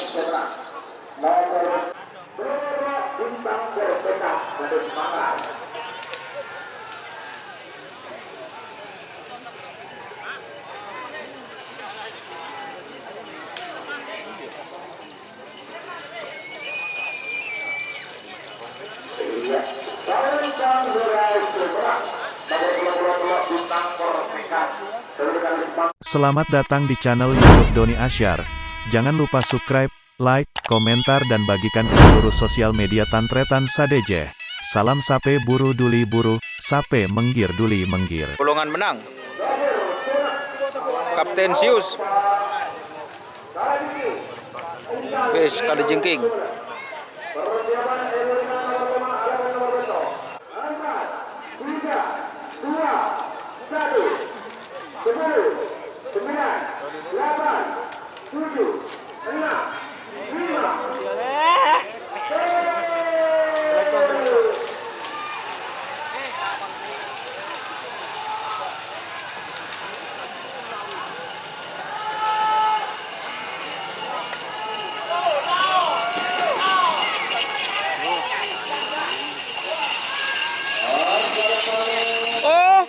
seberang. Nomor bintang berpeta dari semangat. Selamat datang di channel YouTube Doni Asyar. Jangan lupa subscribe, like, komentar dan bagikan ke seluruh sosial media Tantretan Sadejeh. Salam sape buru duli buru, sape menggir duli menggir. Golongan menang. Kapten Sius. Fish kali jengking. Oh,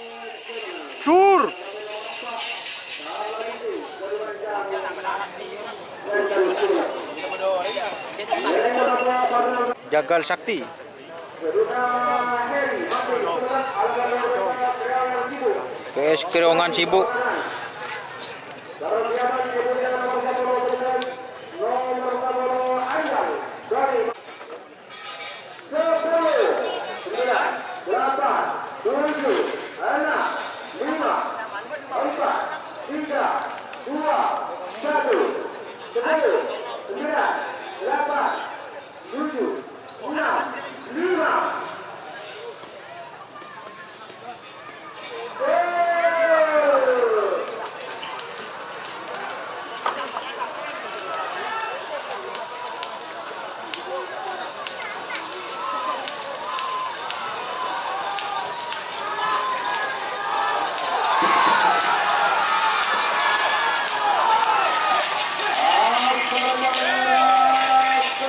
sur. Jagal Sakti. PS Kerongan sibuk.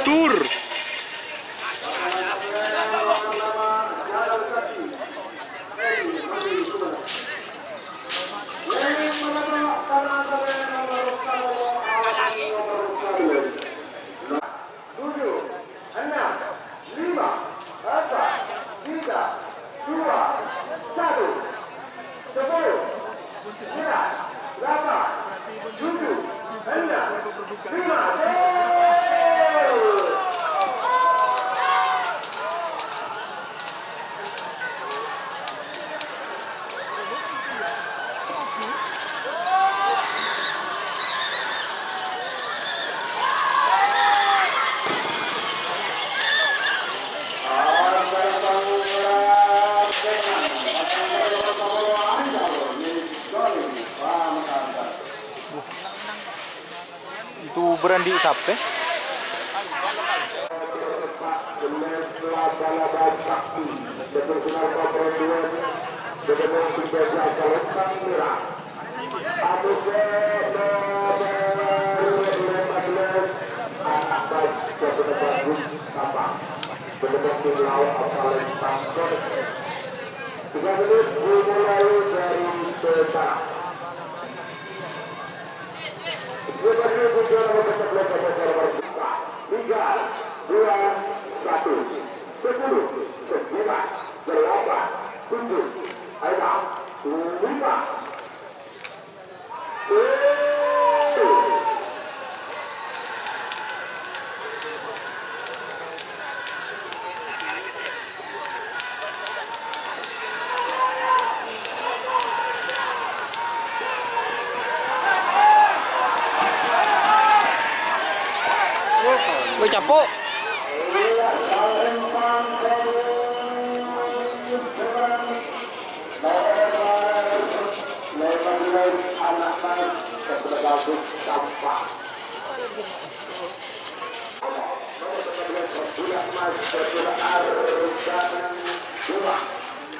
Tur. Itu berandi sape. Sebagai tujuan nomor 14 3, 2, 1, 10, 9, 8, 7, 6, 5, Woi capok.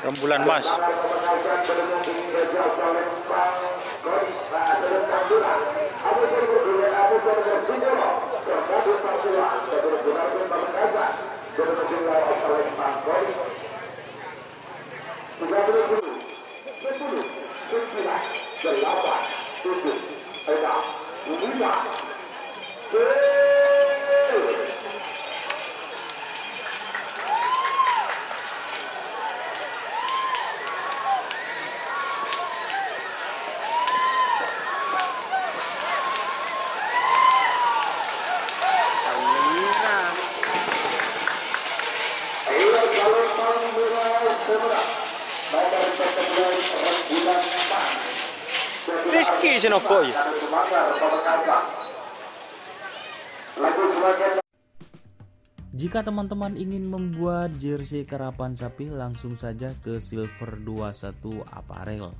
Rembulan Mas. Serta Papua Benar-benar Pamekasan Benar-benar Asal Pangkoi 30 10 9 8 7 6 5 Rizky Sinoko ya. Jika teman-teman ingin membuat jersey karapan sapi, langsung saja ke Silver 21 Apparel.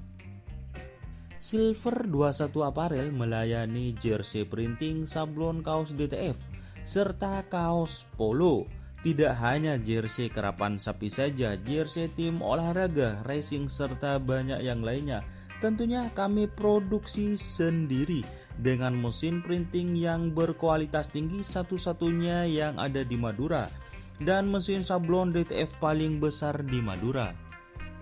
Silver 21 Apparel melayani jersey printing, sablon kaos DTF, serta kaos polo. Tidak hanya jersey karapan sapi saja, jersey tim olahraga, racing, serta banyak yang lainnya. Tentunya kami produksi sendiri dengan mesin printing yang berkualitas tinggi, satu-satunya yang ada di Madura, dan mesin sablon DTF paling besar di Madura.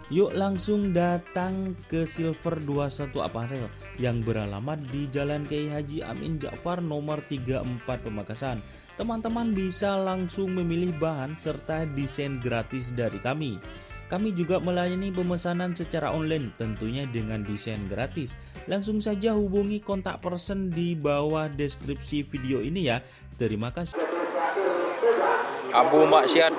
Yuk langsung datang ke Silver 21 Apparel yang beralamat di Jalan Kiai Haji Amin Ja'far nomor 34 Pamekasan. Teman-teman bisa langsung memilih bahan serta desain gratis dari kami. Kami juga melayani pemesanan secara online, tentunya dengan desain gratis. Langsung saja hubungi kontak person di bawah deskripsi video ini ya. Terima kasih. Abu Maksiat.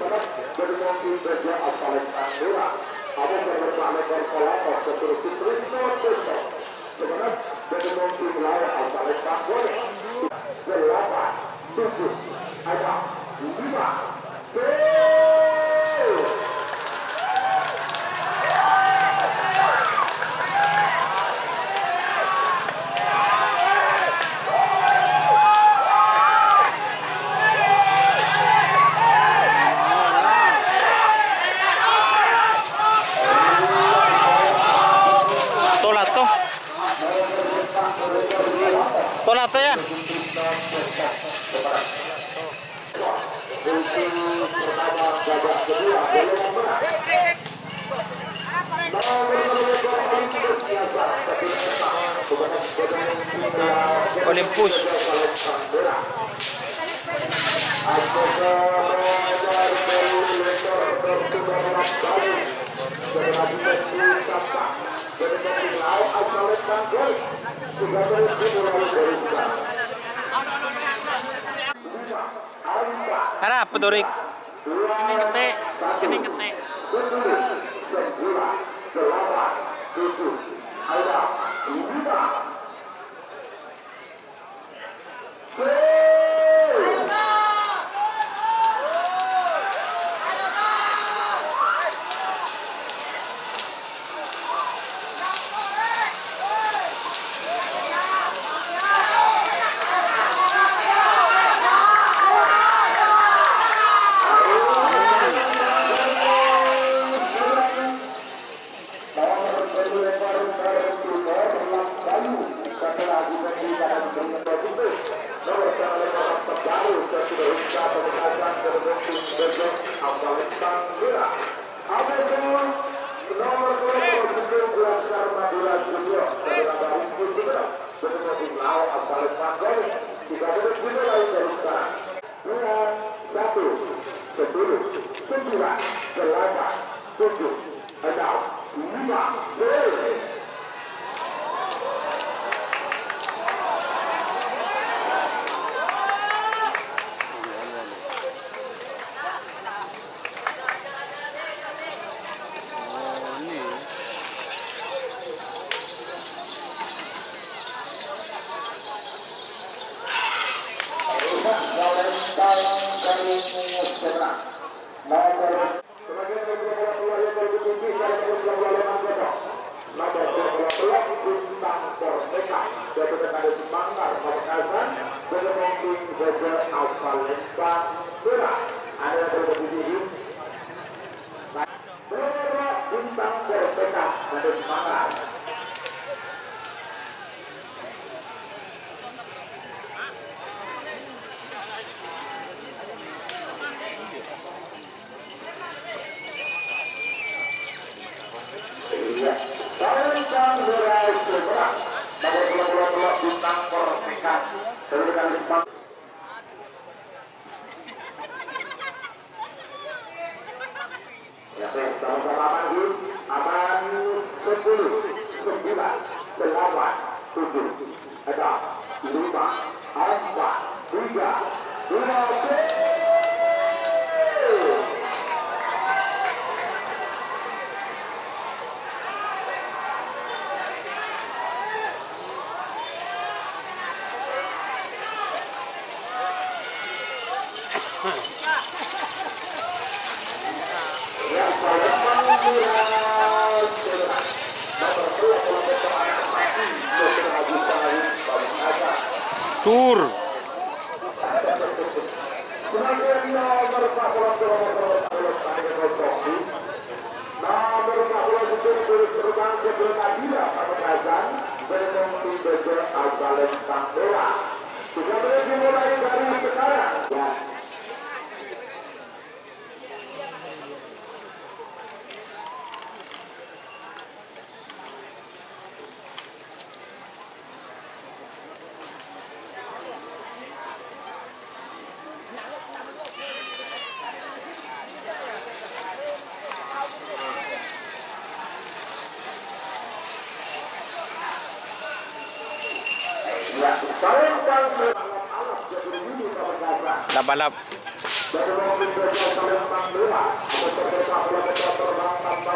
Tolato yan. Olympus. Ada apa tuh, Rik? Ini ketik. bergerak. Namun bola-bola bintang pertekan. Dengan semangat. Ya, sama-sama maju. Aman 10, 9, 8, 7, 6, 5, 4, 3, 2, Tur. Sebagai nomor 40 serban keberadilan Pamekasan bernomor 3 Azalen Tambora. Sudah boleh dimulai dari sekarang. Ya. Ya, saling tampil alat jadi ini Pamekasan. Balap. Dari mobil saling tampil, ada beberapa bola terbang tanpa